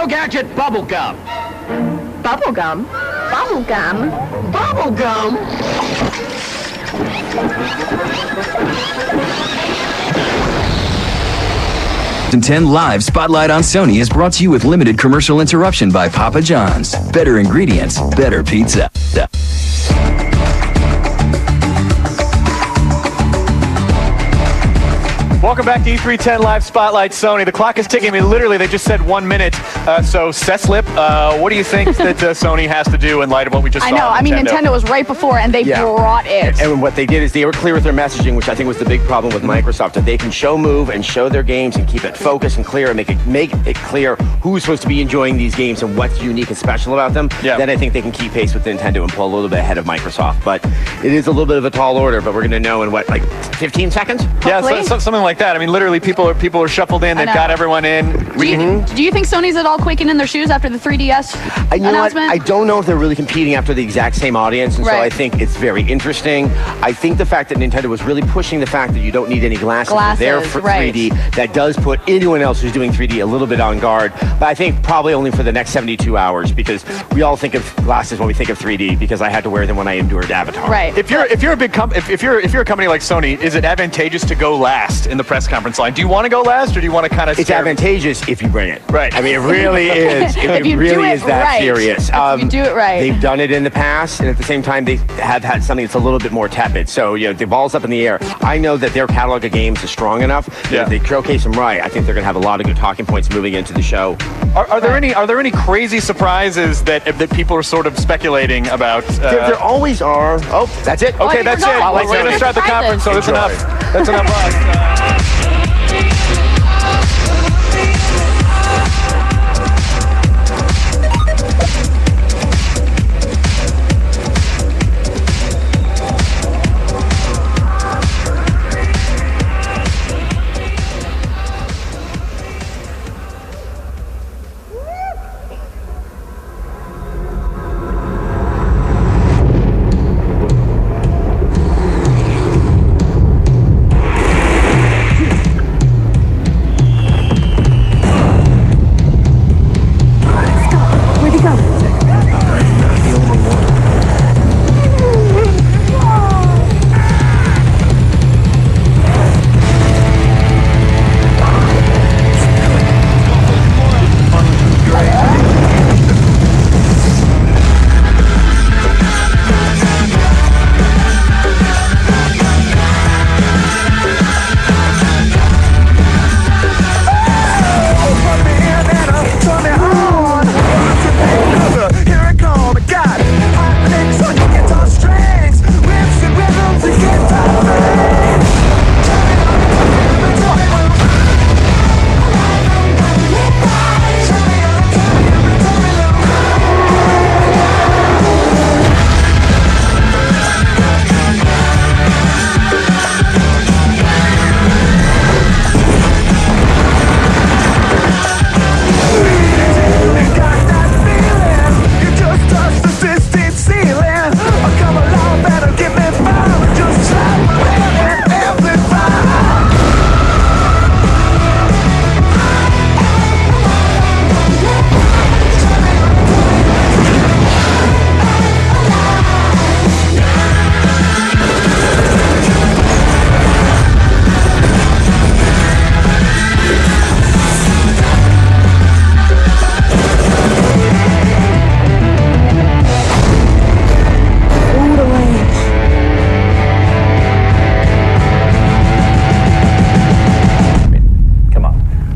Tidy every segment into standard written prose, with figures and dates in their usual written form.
Nintendo Gadget Bubblegum. Bubblegum? Bubblegum? Bubblegum? 10 Live Spotlight on Sony is brought to you with limited commercial interruption by Papa John's. Better ingredients, better pizza. Welcome back to E310 Live Spotlight Sony. The clock is ticking. I mean, literally, they just said 1 minute. So, Seslip, what do you think that Sony has to do in light of what we just saw? I know. I mean, Nintendo was right before, and they brought it. And what they did is they were clear with their messaging, which I think was the big problem with Microsoft, that they can show, move, and show their games and keep it focused and clear and make it clear who's supposed to be enjoying these games and what's unique and special about them. Yeah. Then I think they can keep pace with Nintendo and pull a little bit ahead of Microsoft. But it is a little bit of a tall order, but we're going to know in what, like 15 seconds? Yeah, something like that. I mean, literally, people are shuffled in. They've got everyone in. Do you think Sony's at all quaking in their shoes after the 3DS announcement? I don't know if they're really competing after the exact same audience, and so I think it's very interesting. I think the fact that Nintendo was really pushing the fact that you don't need any glasses there for 3D, that does put anyone else who's doing 3D a little bit on guard. But I think probably only for the next 72 hours, because we all think of glasses when we think of 3D, because I had to wear them when I endured Avatar. Right. If you're a big if you're a company like Sony, is it advantageous to go last in the press conference line? Do you want to go last, or do you want to kind of? It's advantageous if you bring it. Right. I mean, it really is. If it really is that serious. If you do it right. They've done it in the past, and at the same time, they have had something that's a little bit more tepid. So, the ball's up in the air. I know that their catalog of games is strong enough that if they showcase them right, I think they're going to have a lot of good talking points moving into the show. Are there any crazy surprises that people are sort of speculating about? There always are. Oh, that's it. Okay, that's it. We're going to start the conference, so that's enough. That's enough.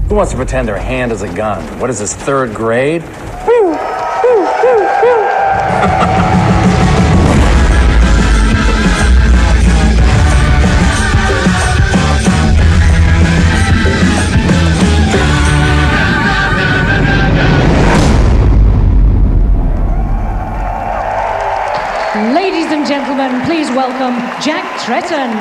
Who wants to pretend their hand is a gun? What is this, 3rd grade? Ladies and gentlemen, please welcome Jack Tretton.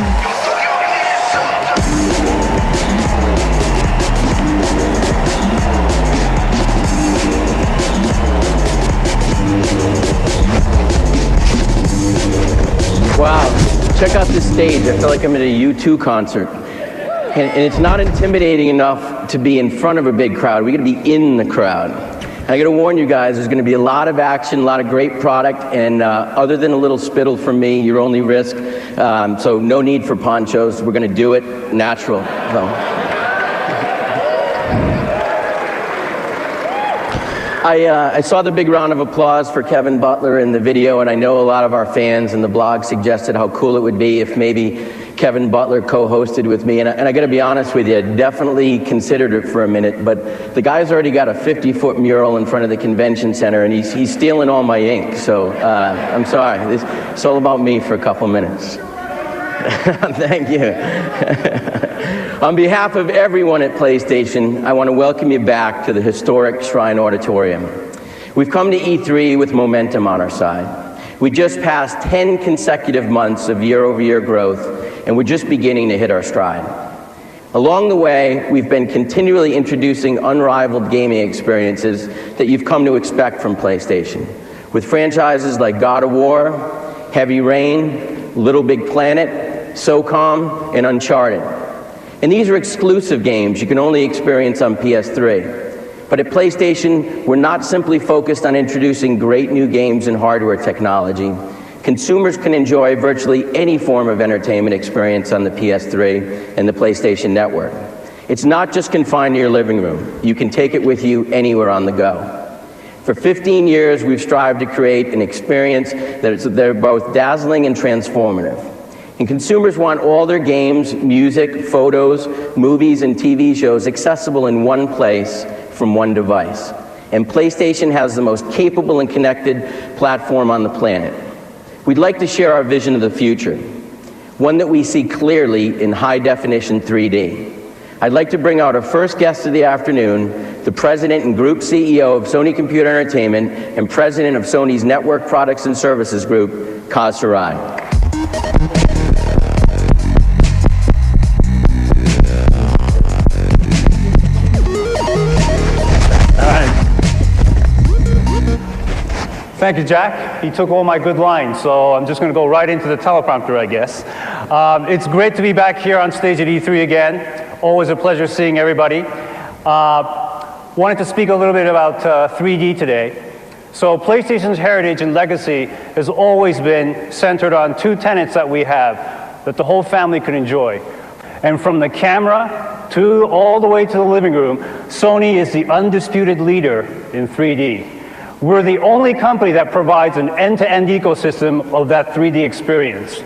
Wow, check out this stage. I feel like I'm at a U2 concert. And it's not intimidating enough to be in front of a big crowd. We gotta be in the crowd. I gotta warn you guys, there's gonna be a lot of action, a lot of great product, and other than a little spittle from me, your only risk, so no need for ponchos. We're gonna do it natural. So. I saw the big round of applause for Kevin Butler in the video, and I know a lot of our fans in the blog suggested how cool it would be if maybe Kevin Butler co-hosted with me, and I got to be honest with you, I definitely considered it for a minute, but the guy's already got a 50-foot mural in front of the convention center, and he's stealing all my ink, so I'm sorry. It's all about me for a couple minutes. Thank you. On behalf of everyone at PlayStation, I want to welcome you back to the historic Shrine Auditorium. We've come to E3 with momentum on our side. We just passed 10 consecutive months of year-over-year growth, and we're just beginning to hit our stride. Along the way, we've been continually introducing unrivaled gaming experiences that you've come to expect from PlayStation, with franchises like God of War, Heavy Rain, Little Big Planet, SOCOM, and Uncharted. And these are exclusive games you can only experience on PS3. But at PlayStation, we're not simply focused on introducing great new games and hardware technology. Consumers can enjoy virtually any form of entertainment experience on the PS3 and the PlayStation Network. It's not just confined to your living room. You can take it with you anywhere on the go. For 15 years, we've strived to create an experience that are both dazzling and transformative. And consumers want all their games, music, photos, movies, and TV shows accessible in one place from one device. And PlayStation has the most capable and connected platform on the planet. We'd like to share our vision of the future, one that we see clearly in high-definition 3D. I'd like to bring out our first guest of the afternoon, the President and Group CEO of Sony Computer Entertainment and President of Sony's Network Products and Services Group, Kaz Hirai. Thank you, Jack. He took all my good lines, so I'm just going to go right into the teleprompter, I guess. It's great to be back here on stage at E3 again. Always a pleasure seeing everybody. Wanted to speak a little bit about 3D today. So PlayStation's heritage and legacy has always been centered on two tenets that we have that the whole family can enjoy. And from the camera to all the way to the living room, Sony is the undisputed leader in 3D. We're the only company that provides an end-to-end ecosystem of that 3D experience.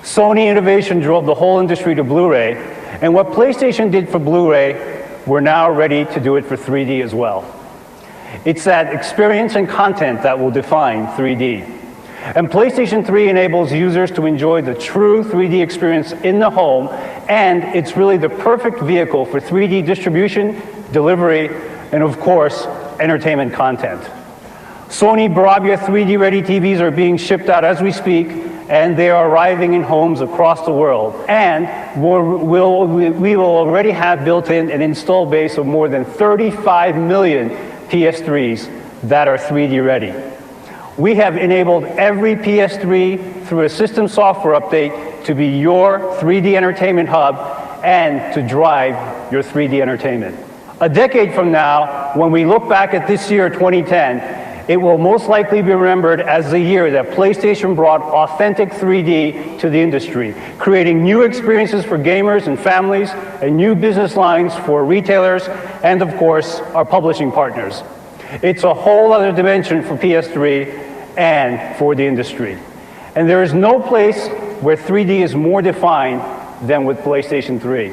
Sony innovation drove the whole industry to Blu-ray, and what PlayStation did for Blu-ray, we're now ready to do it for 3D as well. It's that experience and content that will define 3D. And PlayStation 3 enables users to enjoy the true 3D experience in the home, and it's really the perfect vehicle for 3D distribution, delivery, and of course, entertainment content. Sony Bravia 3D-ready TVs are being shipped out as we speak, and they are arriving in homes across the world. And we will already have built in an installed base of more than 35 million PS3s that are 3D ready. We have enabled every PS3 through a system software update to be your 3D entertainment hub and to drive your 3D entertainment. A decade from now, when we look back at this year, 2010, it will most likely be remembered as the year that PlayStation brought authentic 3D to the industry, creating new experiences for gamers and families and new business lines for retailers and, of course, our publishing partners. It's a whole other dimension for PS3 and for the industry. And there is no place where 3D is more defined than with PlayStation 3.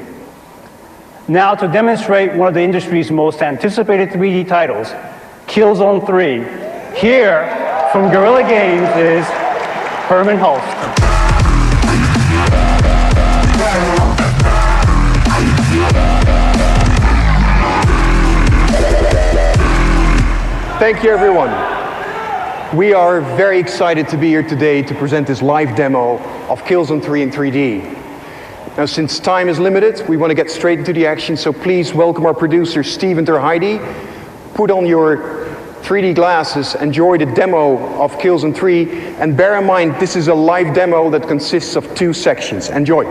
Now, to demonstrate one of the industry's most anticipated 3D titles, Killzone 3. Here, from Guerrilla Games, is Hermen Hulst. Thank you, everyone. We are very excited to be here today to present this live demo of Killzone 3 in 3D. Now, since time is limited, we want to get straight into the action, so please welcome our producer, Steven Terheide. Put on your 3D glasses, enjoy the demo of Killzone 3, and bear in mind this is a live demo that consists of 2 sections. Enjoy.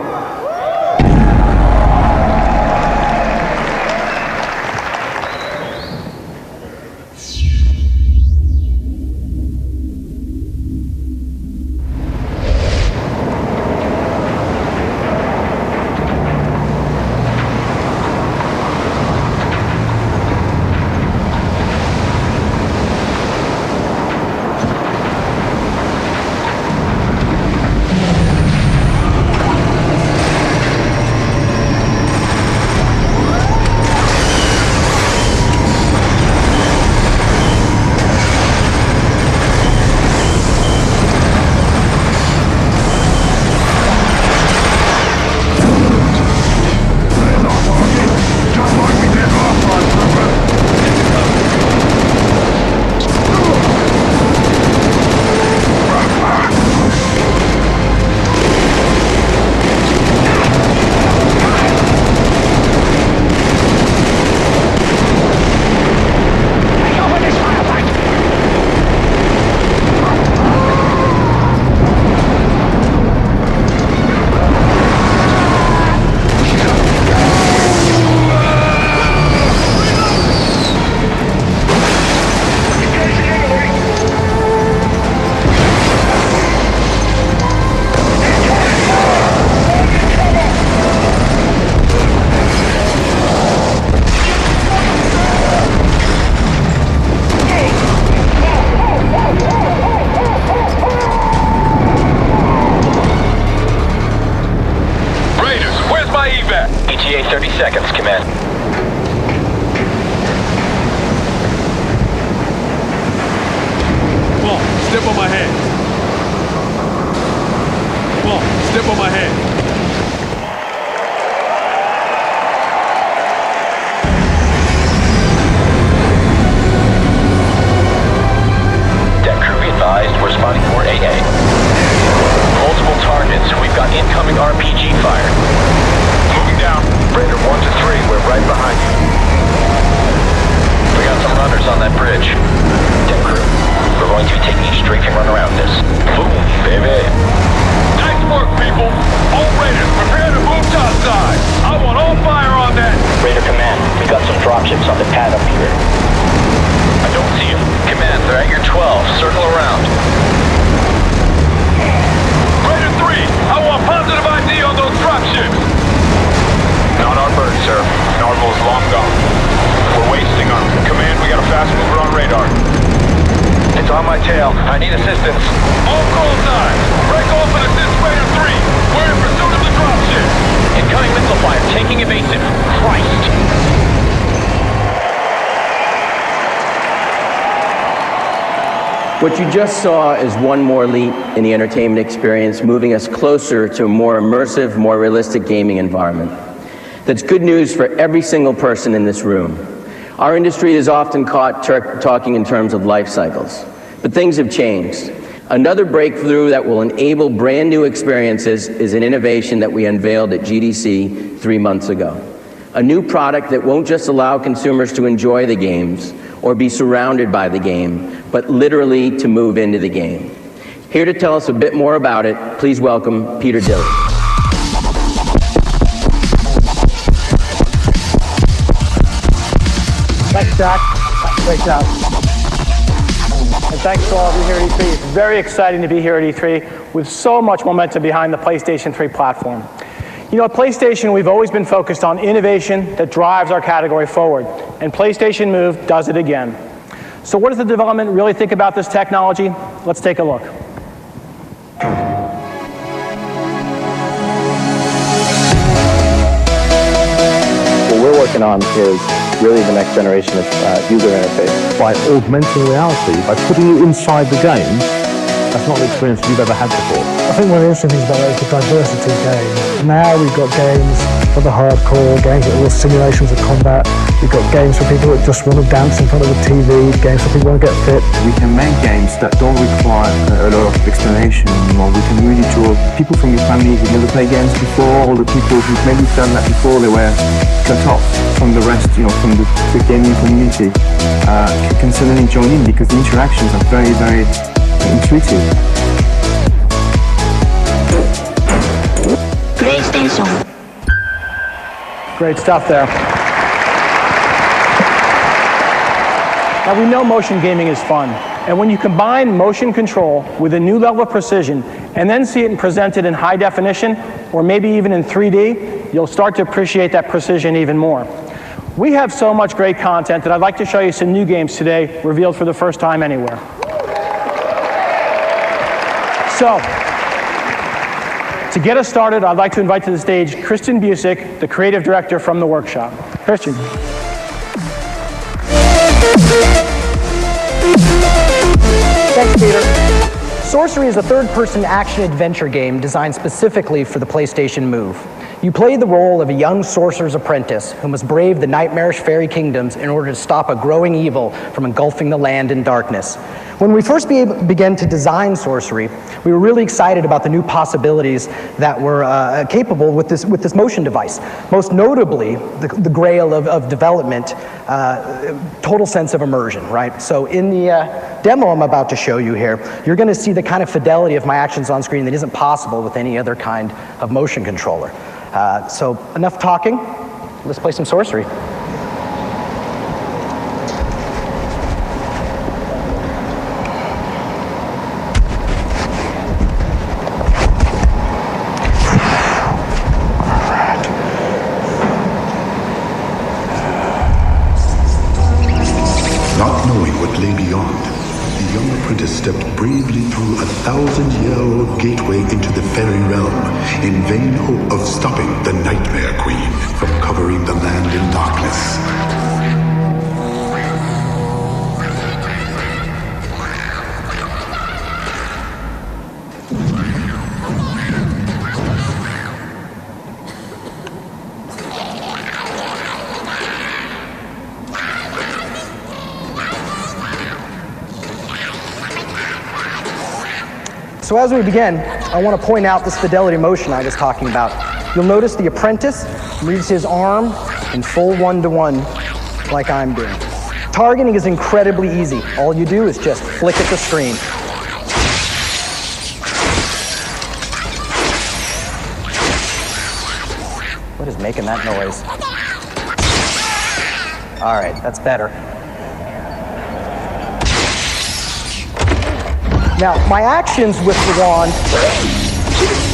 dropships on the pad up here. I don't see them. Command, they're at your 12. Circle around. Raider 3, I want positive ID on those dropships. Not our bird, sir. Narval's long gone. We're wasting them. Command, we got a fast mover on radar. It's on my tail. I need assistance. All call signs. Break off and assist Raider 3. We're in pursuit of the dropship. Incoming missile fire. Taking evasive. Christ. What you just saw is one more leap in the entertainment experience, moving us closer to a more immersive, more realistic gaming environment. That's good news for every single person in this room. Our industry is often caught talking in terms of life cycles, but things have changed. Another breakthrough that will enable brand new experiences is an innovation that we unveiled at GDC 3 months ago. A new product that won't just allow consumers to enjoy the games or be surrounded by the game, but literally to move into the game. Here to tell us a bit more about it, please welcome Peter Dilley. Thanks, Jack. Great job. And thanks to all of you here at E3. It's very exciting to be here at E3 with so much momentum behind the PlayStation 3 platform. You know, at PlayStation, we've always been focused on innovation that drives our category forward, and PlayStation Move does it again. So what does the development really think about this technology? Let's take a look. What we're working on is really the next generation of user interface. By augmenting reality, by putting you inside the game, that's not the experience you've ever had before. I think one of the interesting things about it is the diversity of games. Now we've got games for the hardcore, games that are all simulations of combat. We've got games for people that just want to dance in front of the TV, games for people who want to get fit. We can make games that don't require a lot of explanation anymore. We can really draw people from your family who've never played games before, or the people who've maybe done that before, they were cut off from the rest, you know, from the gaming community, can suddenly join in because the interactions are very, very intuitive. PlayStation. Great stuff there. Now we know motion gaming is fun, and when you combine motion control with a new level of precision and then see it presented in high definition or maybe even in 3D, you'll start to appreciate that precision even more. We have so much great content that I'd like to show you some new games today, revealed for the first time anywhere. So, to get us started, I'd like to invite to the stage Christian Busick, the creative director from the workshop. Christian. Thanks, Peter. Sorcery is a third-person action-adventure game designed specifically for the PlayStation Move. You play the role of a young sorcerer's apprentice who must brave the nightmarish fairy kingdoms in order to stop a growing evil from engulfing the land in darkness. When we first began to design Sorcery, we were really excited about the new possibilities that were capable with this motion device. Most notably, the grail of development, total sense of immersion, right? So in the demo I'm about to show you here, you're going to see the kind of fidelity of my actions on screen that isn't possible with any other kind of motion controller. So enough talking, let's play some Sorcery. Not knowing what lay beyond, the young apprentice stepped bravely through a 1,000-year-old gateway into the fairy realm in vain hope of stopping the Nightmare Queen from covering the land in darkness. So as we begin, I want to point out this fidelity motion I was talking about. You'll notice the apprentice moves his arm in full one-to-one like I'm doing. Targeting is incredibly easy. All you do is just flick at the screen. What is making that noise? All right, that's better. Now, my actions with the wand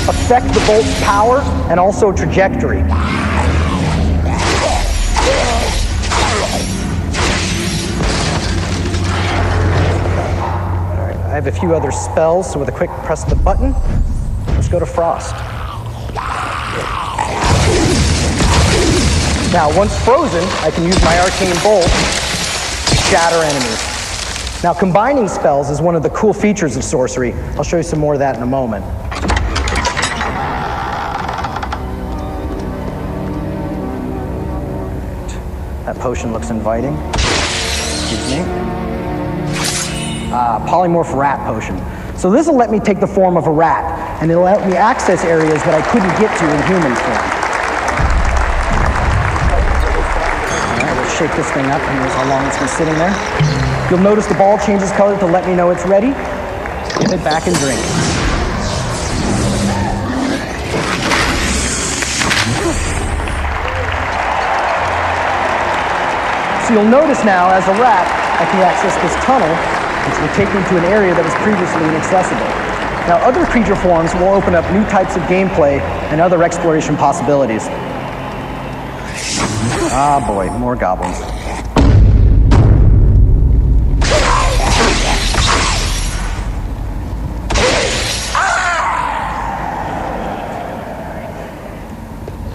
affect the bolt's power and also trajectory. I have a few other spells, so with a quick press of the button, let's go to Frost. Now, once frozen, I can use my Arcane Bolt to shatter enemies. Now, combining spells is one of the cool features of sorcery. I'll show you some more of that in a moment. That potion looks inviting. Excuse me. Polymorph rat potion. So this will let me take the form of a rat, and it'll let me access areas that I couldn't get to in human form. All right, let's shake this thing up, and here's how long it's been sitting there. You'll notice the ball changes color to let me know it's ready. Give it back and drink. So you'll notice now, as a rat, I can access this tunnel, which will take me to an area that was previously inaccessible. Now, other creature forms will open up new types of gameplay and other exploration possibilities. Ah, boy, more goblins.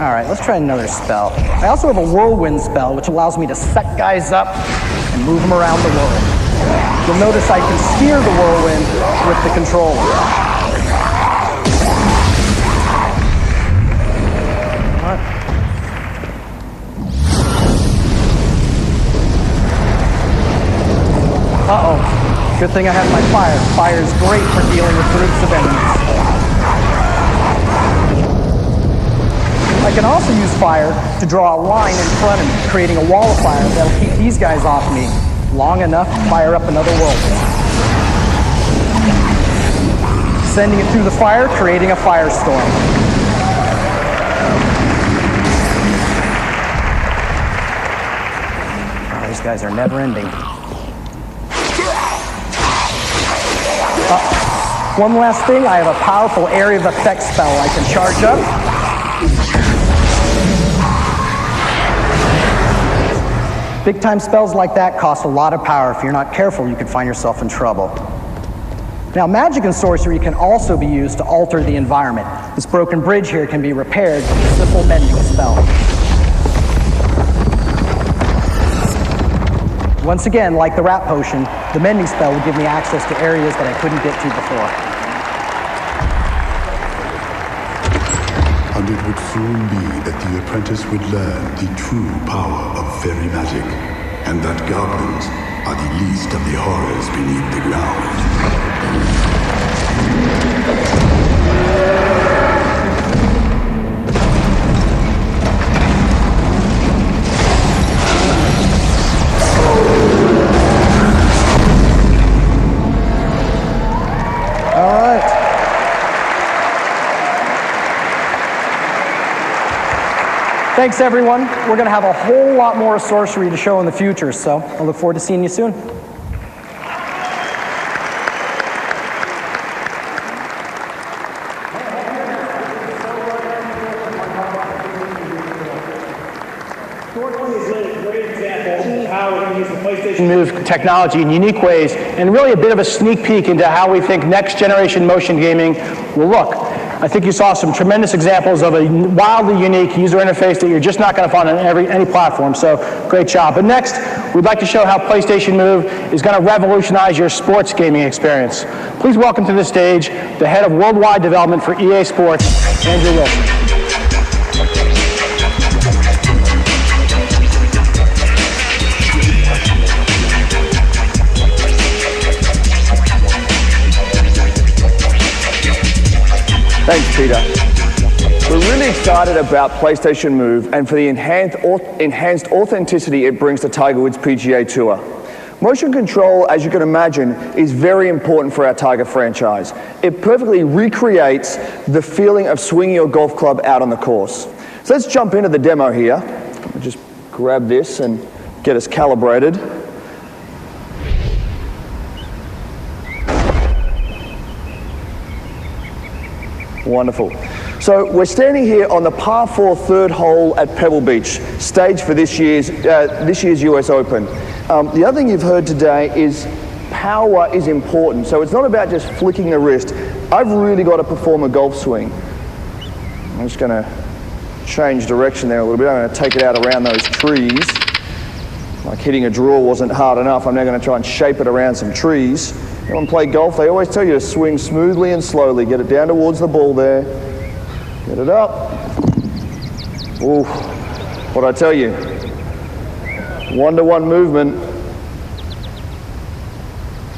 All right, let's try another spell. I also have a whirlwind spell, which allows me to suck guys up and move them around the world. You'll notice I can steer the whirlwind with the controller. What? Uh-oh. Good thing I have my fire. Fire is great for dealing with groups of enemies. I can also use fire to draw a line in front of me, creating a wall of fire that'll keep these guys off me long enough to fire up another whirlwind. Sending it through the fire, creating a firestorm. Oh, these guys are never ending. One last thing, I have a powerful area of effect spell I can charge up. Big time spells like that cost a lot of power. If you're not careful, you could find yourself in trouble. Now, magic and sorcery can also be used to alter the environment. This broken bridge here can be repaired with a simple mending spell. Once again, like the rat potion, the mending spell would give me access to areas that I couldn't get to before. And it would soon be that the apprentice would learn the true power of fairy magic, and that goblins are the least of the horrors beneath the ground. All right. Thanks, everyone. We're going to have a whole lot more sorcery to show in the future, so I look forward to seeing you soon. Move technology in unique ways, and really a bit of a sneak peek into how we think next generation motion gaming will look. I think you saw some tremendous examples of a wildly unique user interface that you're just not going to find on any platform, so great job. But next, we'd like to show how PlayStation Move is going to revolutionize your sports gaming experience. Please welcome to the stage the head of worldwide development for EA Sports, Andrew Wilson. Thanks, Peter. We're really excited about PlayStation Move and for the enhanced authenticity it brings to Tiger Woods PGA Tour. Motion control, as you can imagine, is very important for our Tiger franchise. It perfectly recreates the feeling of swinging your golf club out on the course. So let's jump into the demo here. I'll just grab this and get us calibrated. Wonderful. So we're standing here on the par 4 third hole at Pebble Beach, stage for this year's US Open. The other thing you've heard today is power is important. So it's not about just flicking the wrist. I've really got to perform a golf swing. I'm just going to change direction there a little bit. I'm going to take it out around those trees. Like hitting a draw wasn't hard enough. I'm now going to try and shape it around some trees. When play golf, they always tell you to swing smoothly and slowly. Get it down towards the ball there. Get it up. Ooh, what'd I tell you? 1-to-1 movement.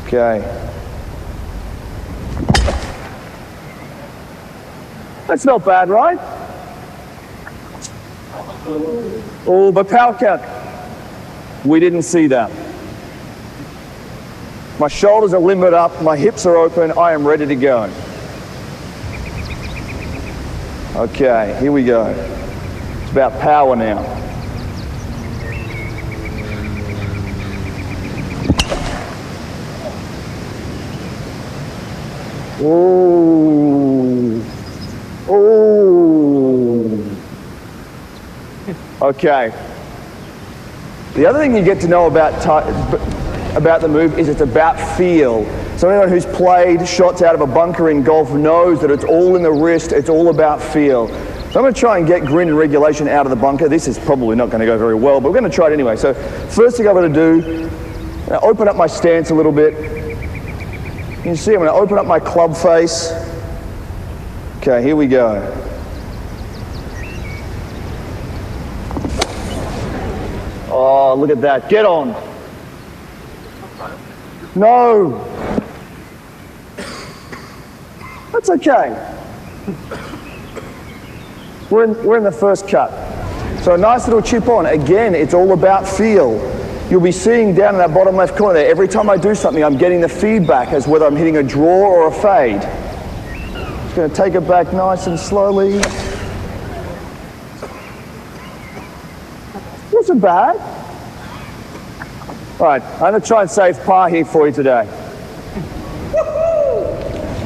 Okay. That's not bad, right? Oh, but power count. We didn't see that. My shoulders are limbered up, my hips are open, I am ready to go. Okay, here we go. It's about power now. Ooh. Ooh. Okay. The other thing you get to know about the move is it's about feel. So anyone who's played shots out of a bunker in golf knows that it's all in the wrist, it's all about feel. So I'm going to try and get grin and regulation out of the bunker. This is probably not going to go very well, but we're going to try it anyway. So first thing I'm going to do, open up my stance a little bit. You can see I'm going to open up my club face. Okay, here we go. Oh, look at that. Get on. No. That's okay. We're in the first cut. So a nice little chip on. Again, it's all about feel. You'll be seeing down in that bottom left corner there, every time I do something, I'm getting the feedback as whether I'm hitting a draw or a fade. Just going to take it back nice and slowly. Wasn't bad. All right, I'm going to try and save par here for you today.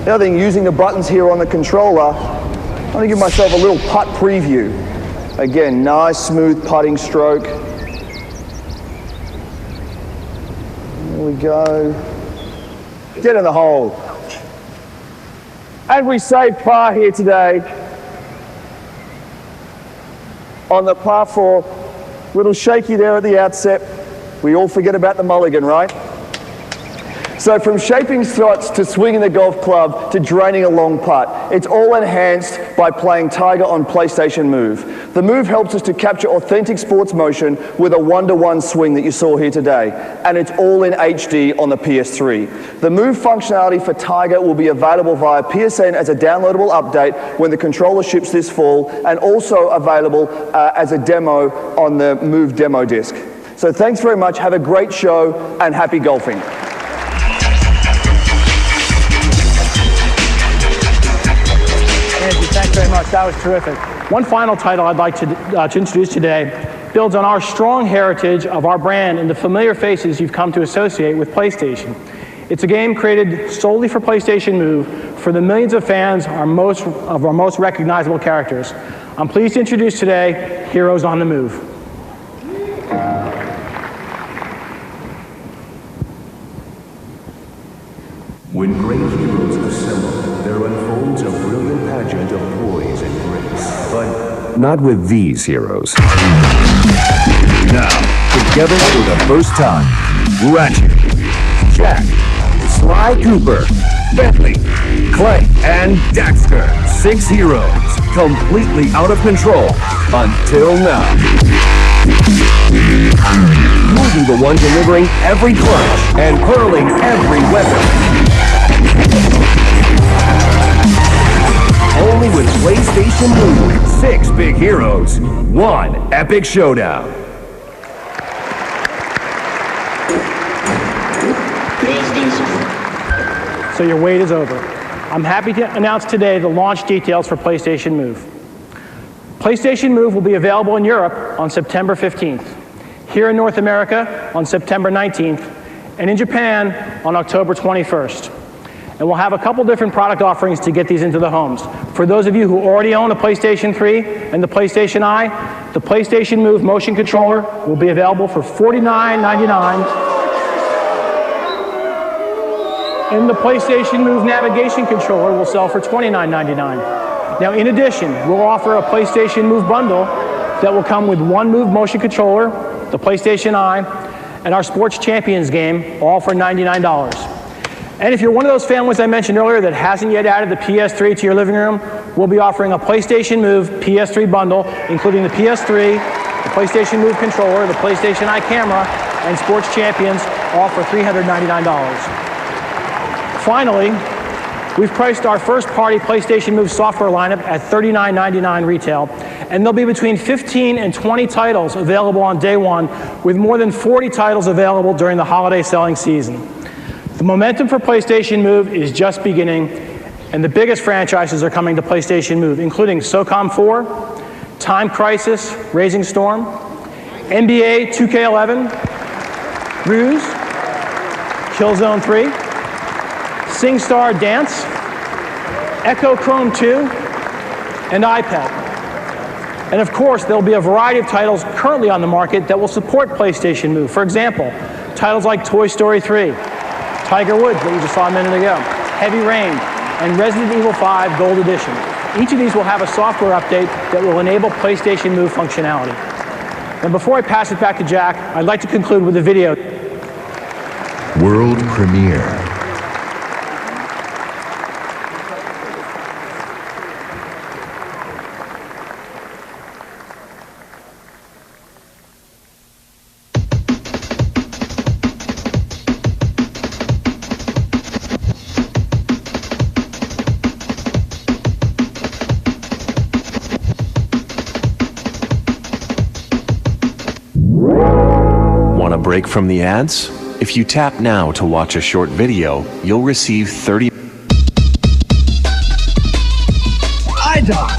The other thing, using the buttons here on the controller, I'm going to give myself a little putt preview. Again, nice, smooth putting stroke. There we go. Get in the hole. And we save par here today on the par 4. Little shaky there at the outset. We all forget about the mulligan, right? So from shaping shots to swinging the golf club to draining a long putt, it's all enhanced by playing Tiger on PlayStation Move. The Move helps us to capture authentic sports motion with a 1-to-1 swing that you saw here today, and it's all in HD on the PS3. The Move functionality for Tiger will be available via PSN as a downloadable update when the controller ships this fall, and also available as a demo on the Move demo disc. So thanks very much, have a great show, and happy golfing. Thanks very much. That was terrific. One final title I'd like to introduce today builds on our strong heritage of our brand and the familiar faces you've come to associate with PlayStation. It's a game created solely for PlayStation Move for the millions of fans of our most recognizable characters. I'm pleased to introduce today Heroes on the Move. When great heroes assemble, there unfolds a brilliant pageant of poise and grace. But not with these heroes. Now, together for the first time, Ratchet, Jack, Sly Cooper, Bentley, Clay, and Daxter. 6 heroes, completely out of control until now. You'll be the one delivering every clutch and hurling every weapon. Only with PlayStation Move. 6 big heroes, 1 epic showdown. So your wait is over. I'm happy to announce today the launch details for PlayStation Move. PlayStation Move will be available in Europe on September 15th. here in North America on September 19th, and in Japan on October 21st. And we'll have a couple different product offerings to get these into the homes. For those of you who already own a PlayStation 3 and the PlayStation Eye, the PlayStation Move motion controller will be available for $49.99. And the PlayStation Move navigation controller will sell for $29.99. Now, in addition, we'll offer a PlayStation Move bundle that will come with one Move motion controller, the PlayStation Eye, and our Sports Champions game, all for $99. And if you're one of those families I mentioned earlier that hasn't yet added the PS3 to your living room, we'll be offering a PlayStation Move PS3 bundle, including the PS3, the PlayStation Move controller, the PlayStation Eye camera, and Sports Champions, all for $399. Finally, we've priced our first-party PlayStation Move software lineup at $39.99 retail, and there'll be between 15 and 20 titles available on day one, with more than 40 titles available during the holiday selling season. The momentum for PlayStation Move is just beginning, and the biggest franchises are coming to PlayStation Move, including SOCOM 4, Time Crisis, Raising Storm, NBA 2K11, Ruse, Killzone 3, SingStar Dance, Echo Chrome 2, and iPad. And of course, there'll be a variety of titles currently on the market that will support PlayStation Move. For example, titles like Toy Story 3, Tiger Woods that you just saw a minute ago, Heavy Rain, and Resident Evil 5 Gold Edition. Each of these will have a software update that will enable PlayStation Move functionality. And before I pass it back to Jack, I'd like to conclude with a video. World premiere. Want a break from the ads? If you tap now to watch a short video, you'll receive 30 IDOT.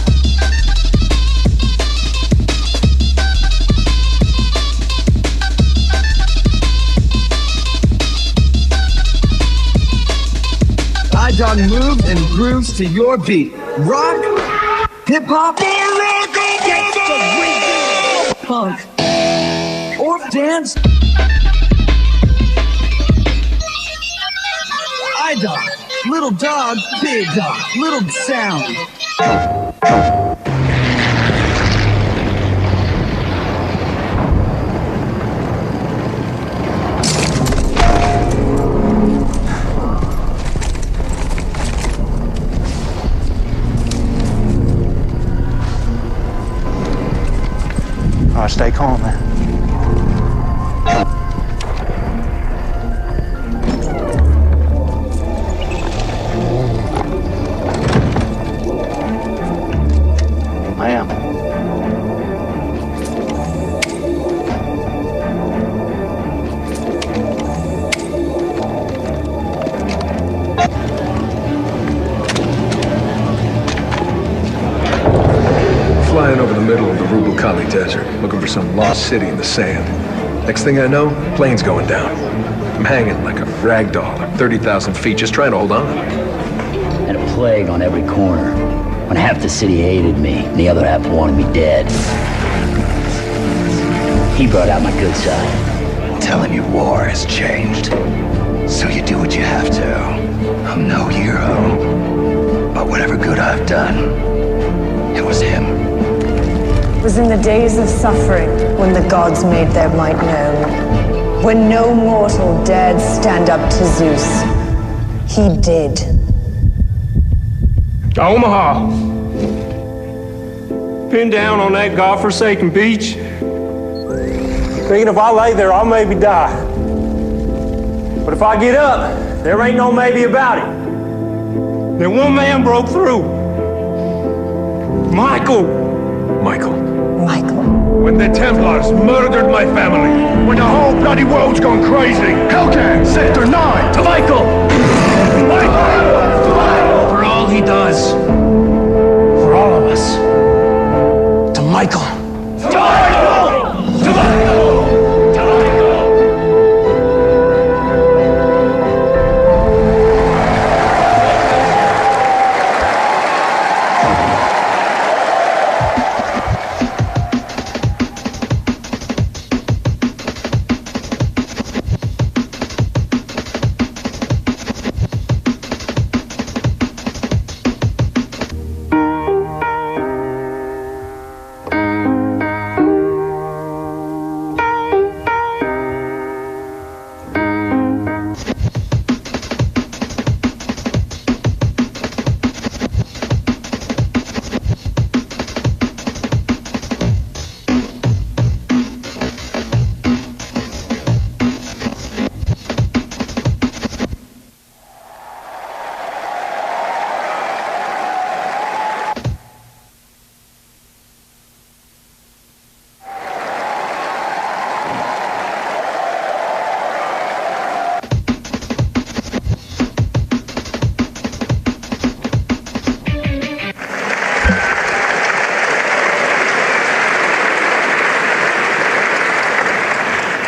IDOT moves and grooves to your beat. Rock, hip hop, gangsta, punk, or dance. IDOT, little dog, big dog, little sound. All right, stay calm, man. Flying over the middle of the Rubel Khali Desert, looking for some lost city in the sand. Next thing I know, plane's going down. I'm hanging like a rag doll at 30,000 feet, just trying to hold on. And a plague on every corner. When half the city hated me, and the other half wanted me dead. He brought out my good side. I'm telling you, war has changed. So you do what you have to. I'm no hero. But whatever good I've done, it was him. It was in the days of suffering when the gods made their might known. When no mortal dared stand up to Zeus. He did. Omaha. Pinned down on that godforsaken beach. Thinking if I lay there, I'll maybe die. But if I get up, there ain't no maybe about it. Then one man broke through. Michael. When the Templars murdered my family. When the whole bloody world's gone crazy. Hellcat, Sector 9, to Michael! For all he does. For all of us. To Michael. To Michael! To Michael!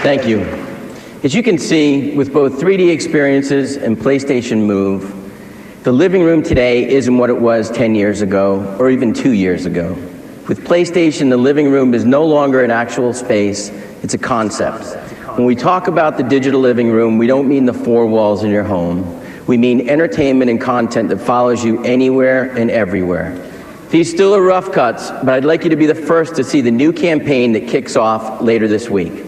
Thank you. As you can see, with both 3D experiences and PlayStation Move, the living room today isn't what it was 10 years ago, or even 2 years ago. With PlayStation, the living room is no longer an actual space, it's a concept. When we talk about the digital living room, we don't mean the four walls in your home. We mean entertainment and content that follows you anywhere and everywhere. These still are rough cuts, but I'd like you to be the first to see the new campaign that kicks off later this week.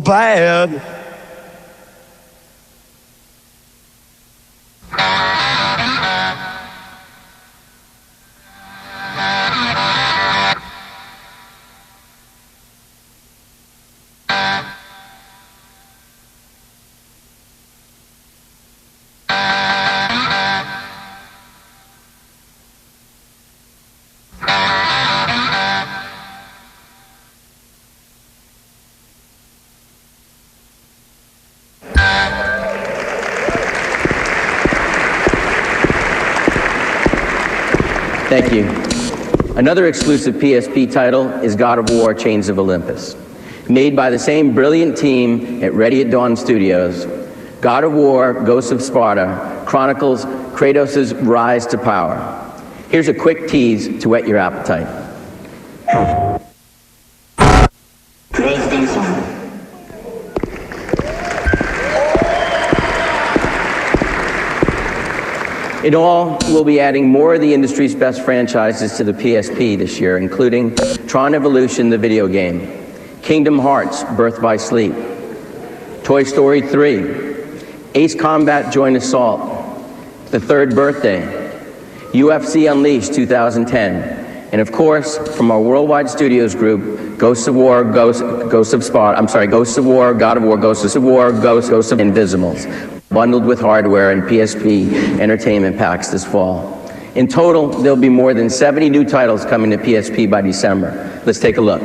Bad. Thank you. Another exclusive PSP title is God of War: Chains of Olympus. Made by the same brilliant team at Ready at Dawn Studios, God of War: Ghosts of Sparta chronicles Kratos' rise to power. Here's a quick tease to whet your appetite. In all, we'll be adding more of the industry's best franchises to the PSP this year, including Tron Evolution, the video game, Kingdom Hearts: Birth by Sleep, Toy Story 3, Ace Combat: Joint Assault, The Third Birthday, UFC Unleashed 2010, and of course, from our Worldwide Studios group, Ghosts of War, Ghosts of Sparta, Ghosts of War, God of War, Ghosts of War, Ghosts of Invisimals, bundled with hardware and PSP entertainment packs this fall. In total, there'll be more than 70 new titles coming to PSP by December. Let's take a look.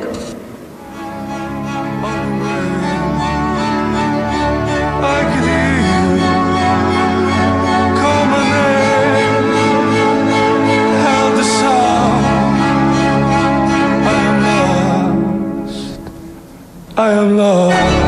I am lost.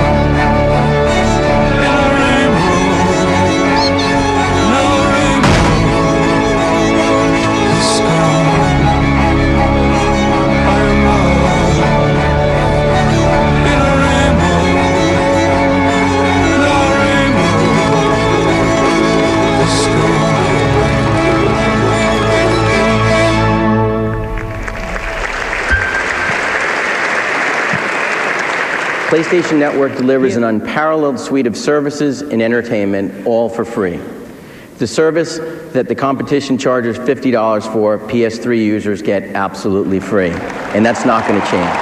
PlayStation Network delivers an unparalleled suite of services and entertainment, all for free. The service that the competition charges $50 for, PS3 users get absolutely free. And that's not going to change.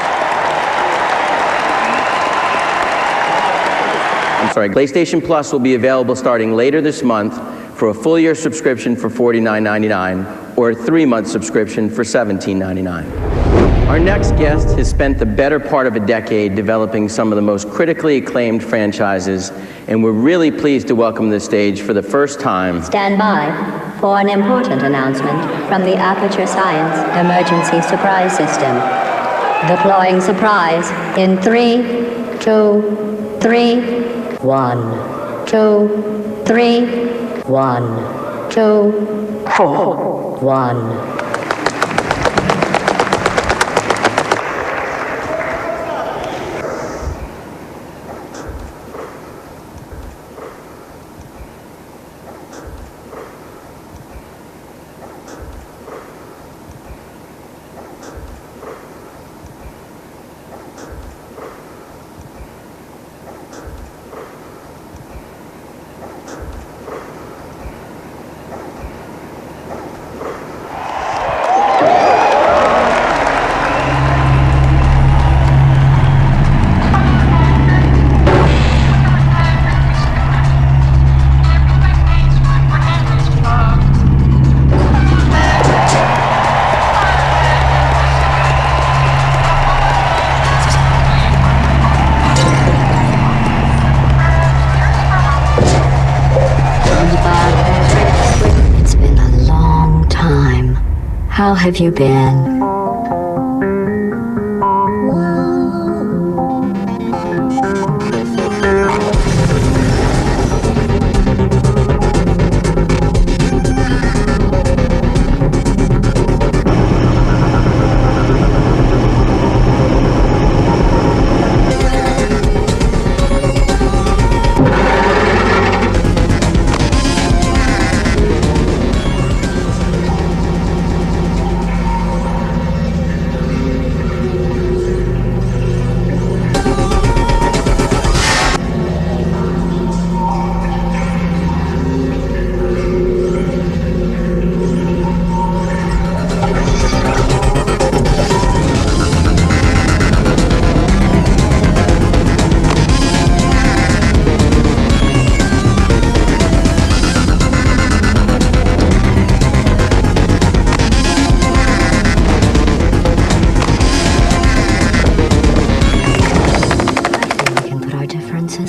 I'm sorry, PlayStation Plus will be available starting later this month for a full-year subscription for $49.99 or a 3-month subscription for $17.99. Our next guest has spent the better part of a decade developing some of the most critically acclaimed franchises, and we're really pleased to welcome to the stage for the first time. Stand by for an important announcement from the Aperture Science Emergency Surprise System. Deploying surprise in 3, 2, 3, 1, 2, 3, 1, 2, 4, 1. How have you been?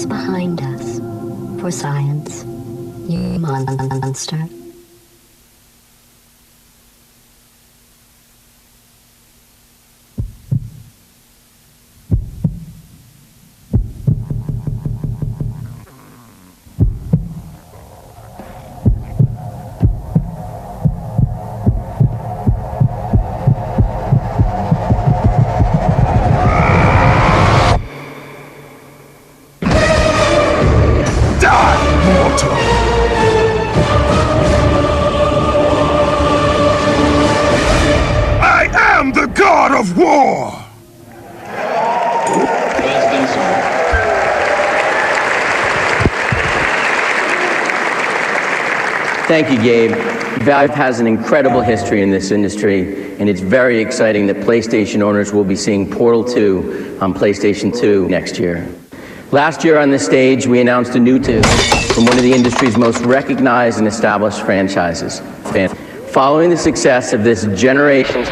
Behind us for science, you monster. Of war! Thank you, Gabe. Valve has an incredible history in this industry, and it's very exciting that PlayStation owners will be seeing Portal 2 on PlayStation 2 next year. Last year on this stage, we announced a new 2 from one of the industry's most recognized and established franchises. Following the success of this generation's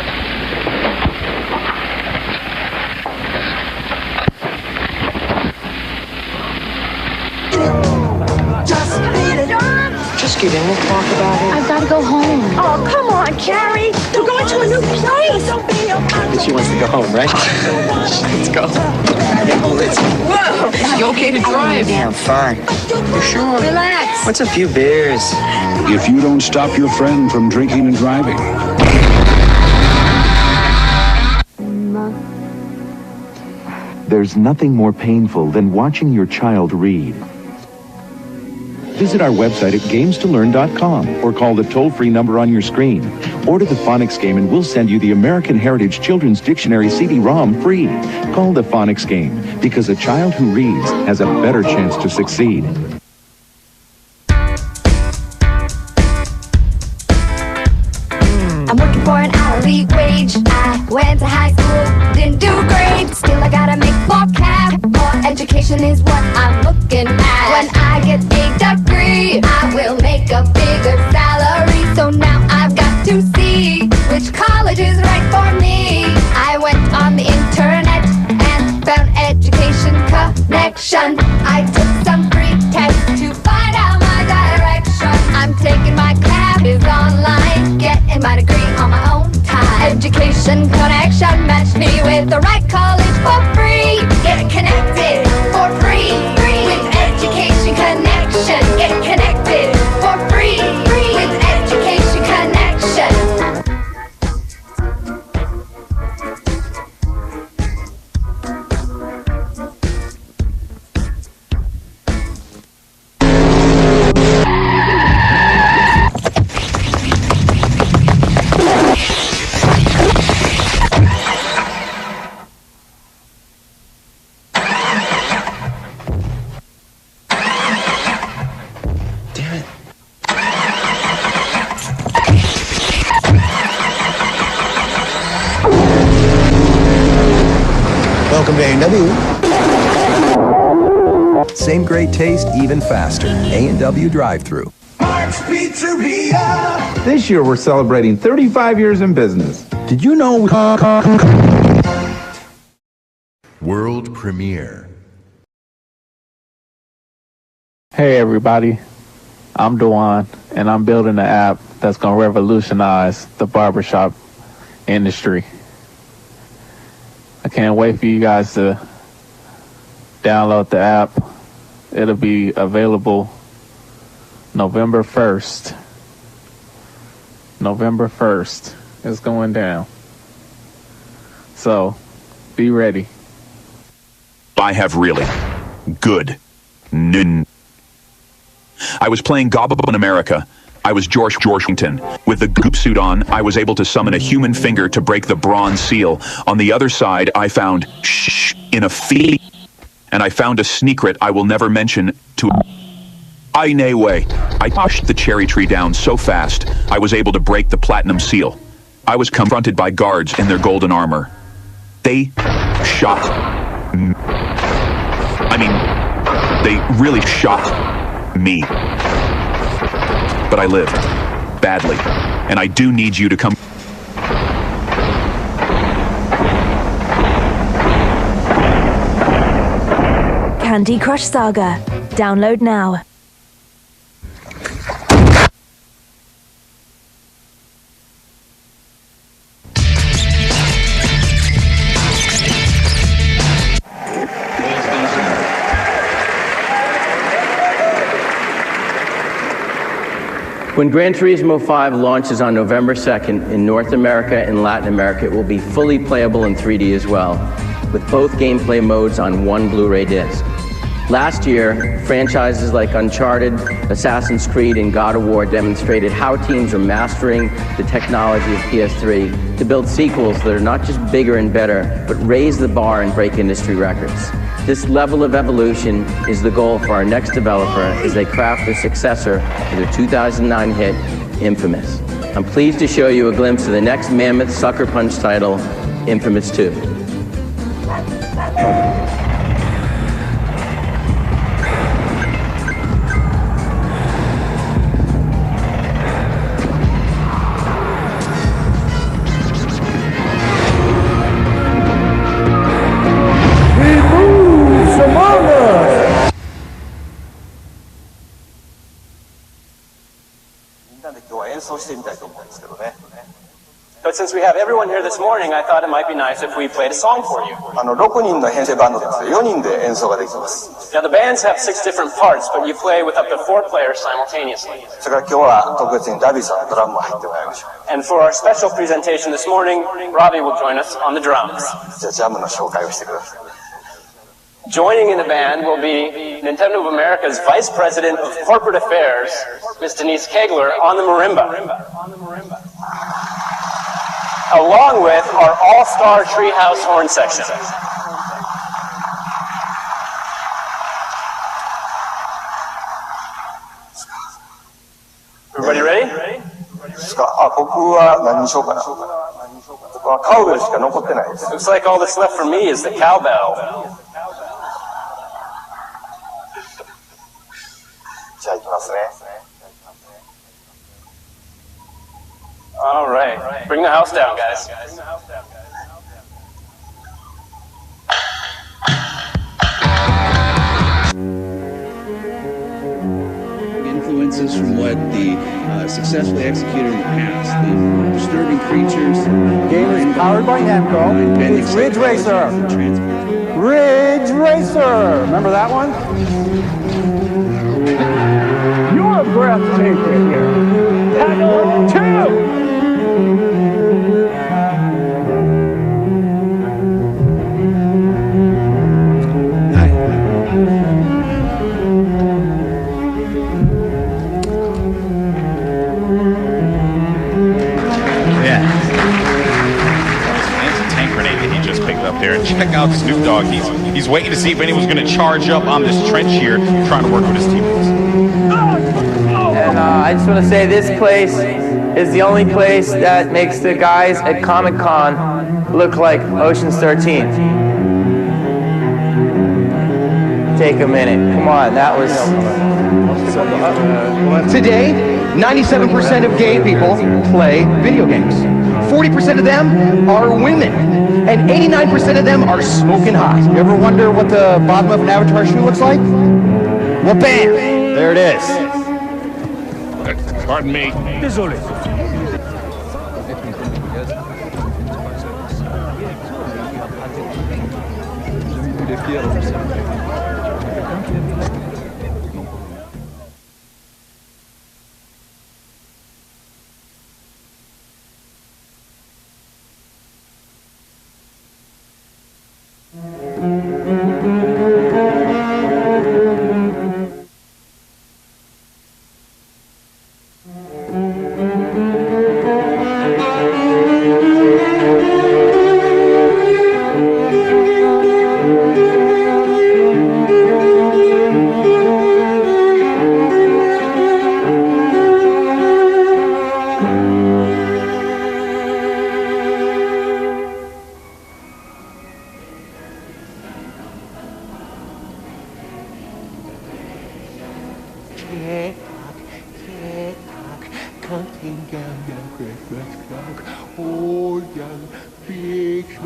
Get in, we'll talk about it. I've got to go home. Oh, come on, Carrie. We're going to a new place. She wants to go home, right? Let's go. Whoa! You okay to drive? Yeah, I'm fine. You sure? Relax. What's a few beers? If you don't stop your friend from drinking and driving. There's nothing more painful than watching your child read. Visit our website at gamestololearn.com or call the toll-free number on your screen. Order the Phonics game and we'll send you the American Heritage Children's Dictionary CD-ROM free. Call the Phonics game, because a child who reads has a better chance to succeed. I'm working for an hourly wage. I went to high school, didn't do great. Still I gotta make more cash. More education is what I'm looking at. When I get a degree, I will make a bigger salary. So now I've got to see which college is right for me. I went on the internet and found Education Connection. I took some free tests to find out my direction. I'm taking my classes online, getting my degree on my own time. Education Connection matched me with the right college for free. Get connected for free with Education Connection. Get connected for free with Education Connection. Welcome to A&W. Same great taste, even faster. A&W drive-thru. Mark's Pizzeria. This year we're celebrating 35 years in business. Did you know World premiere. Hey everybody, I'm Dewan, and I'm building an app that's going to revolutionize the barbershop industry. I can't wait for you guys to download the app. It'll be available November 1st. November 1st. It's going down. So, be ready. I have really good news. I was playing Gobble in America. I was George Washington. With the goop suit on, I was able to summon a human finger to break the bronze seal. On the other side, I found shh in a fee, and I found a secret I will never mention to I nay way. I pushed the cherry tree down so fast, I was able to break the platinum seal. I was confronted by guards in their golden armor. They shot me. I mean, they really shot me. But I lived. Badly. And I do need you to come. Candy Crush Saga. Download now. When Gran Turismo 5 launches on November 2nd in North America and Latin America, it will be fully playable in 3D as well, with both gameplay modes on one Blu-ray disc. Last year, franchises like Uncharted, Assassin's Creed, and God of War demonstrated how teams are mastering the technology of PS3 to build sequels that are not just bigger and better, but raise the bar and break industry records. This level of evolution is the goal for our next developer as they craft their successor to their 2009 hit, Infamous. I'm pleased to show you a glimpse of the next mammoth sucker punch title, Infamous 2. But since we have everyone here this morning, I thought it might be nice if we played a song for you. 6人の編成バンドです。4人で演奏ができます。Now the bands have 6 different parts, but you play with up to 4 players simultaneously. それから今日は特別にダビーさんのドラムも入ってもらいましょう。And for our special presentation this morning, Robbie will join us on the drums. じゃあジャムの紹介をしてください。Joining in the band will be Nintendo of America's Vice President of Corporate Affairs, Ms. Denise Kegler, on the marimba. along with our all-star treehouse horn section. Everybody ready? 僕は何にしようかな。僕はカウベルしか残ってないです。Looks like all that's left for me is the cowbell. じゃあ行きますね。All right, bring the house down, guys. Influences from what the successfully executed in the past. The disturbing creatures. Game is powered by Namco. It's Ridge Racer. Ridge Racer. Remember that one? You're breathtaking here. Tackle 2. Up there and check out Snoop Dogg. He's waiting to see if anyone's going to charge up on this trench here, trying to work with his teammates. And I just want to say this place is the only place that makes the guys at Comic-Con look like Ocean's 13. Take a minute. Come on, that was... Today, 97% of gay people play video games. 40% of them are women, and 89% of them are smoking hot. You ever wonder what the bottom of an Avatar shoe looks like? Well, bam! There it is. Pardon me. Désolé.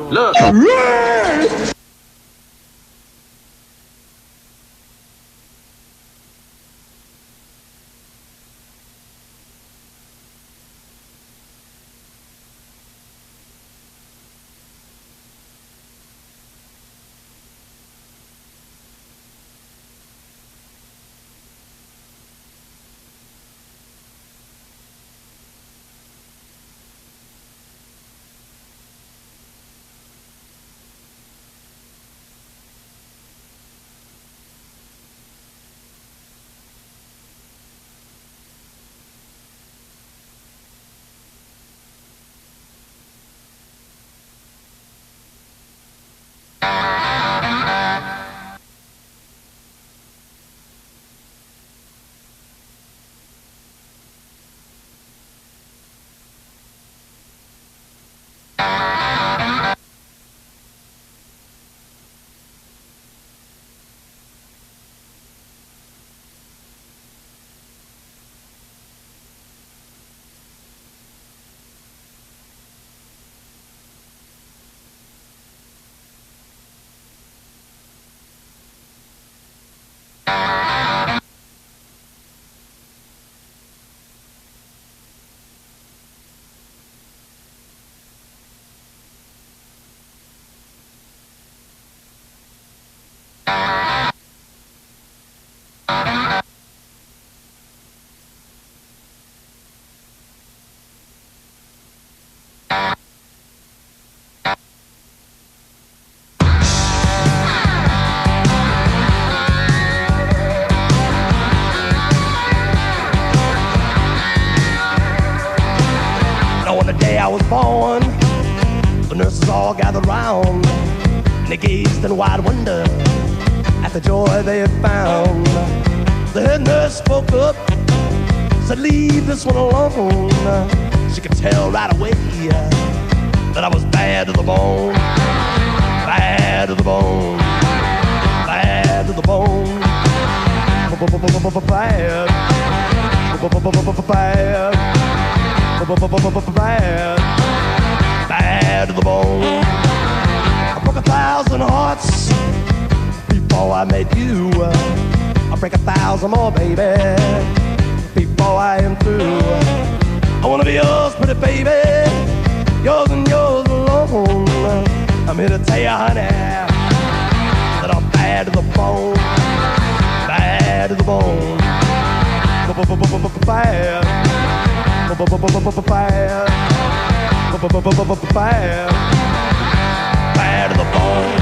Look! On the day I was born, The nurses all gathered round, and they gazed in wide wonder at the joy they had found. The head nurse spoke up, said, leave this one alone. She could tell right away that I was bad to the bone. Bad to the bone. Bad to the bone. Bad. Bad. Bad. Bad to the bone. I broke 1,000 hearts before I met you. I'll break 1,000 more, baby, before I am through. I wanna be yours, pretty baby, yours and yours alone. I'm here to tell you, honey, that I'm bad to the bone. Bad to the bone. Bad. Bad. Bad. Bad to the bone.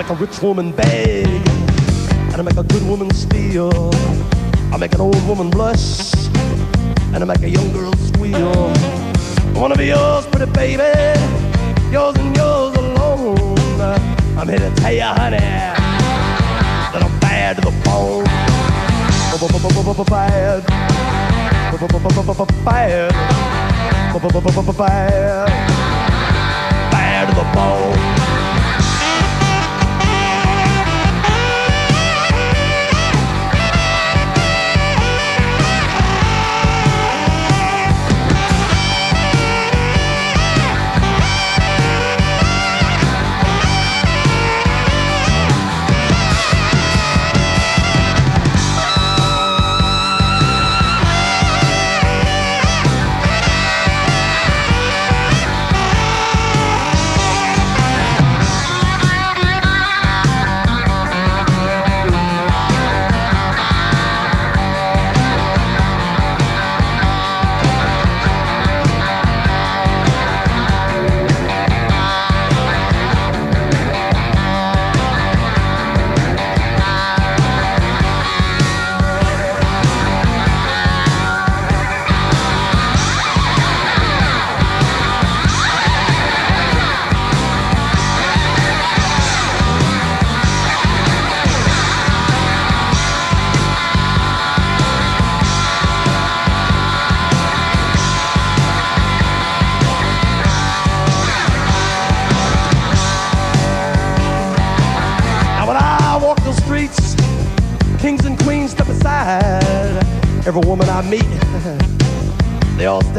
A rich woman beg, and I make a good woman steal. I make an old woman blush, and I make a young girl squeal. I wanna be yours, pretty baby, yours and yours alone. I'm here to tell you, honey, that I'm bad to the bone. Bad. Bad. Bad. Bad to the bone. Kings and queens step aside. Every woman I meet, they all stay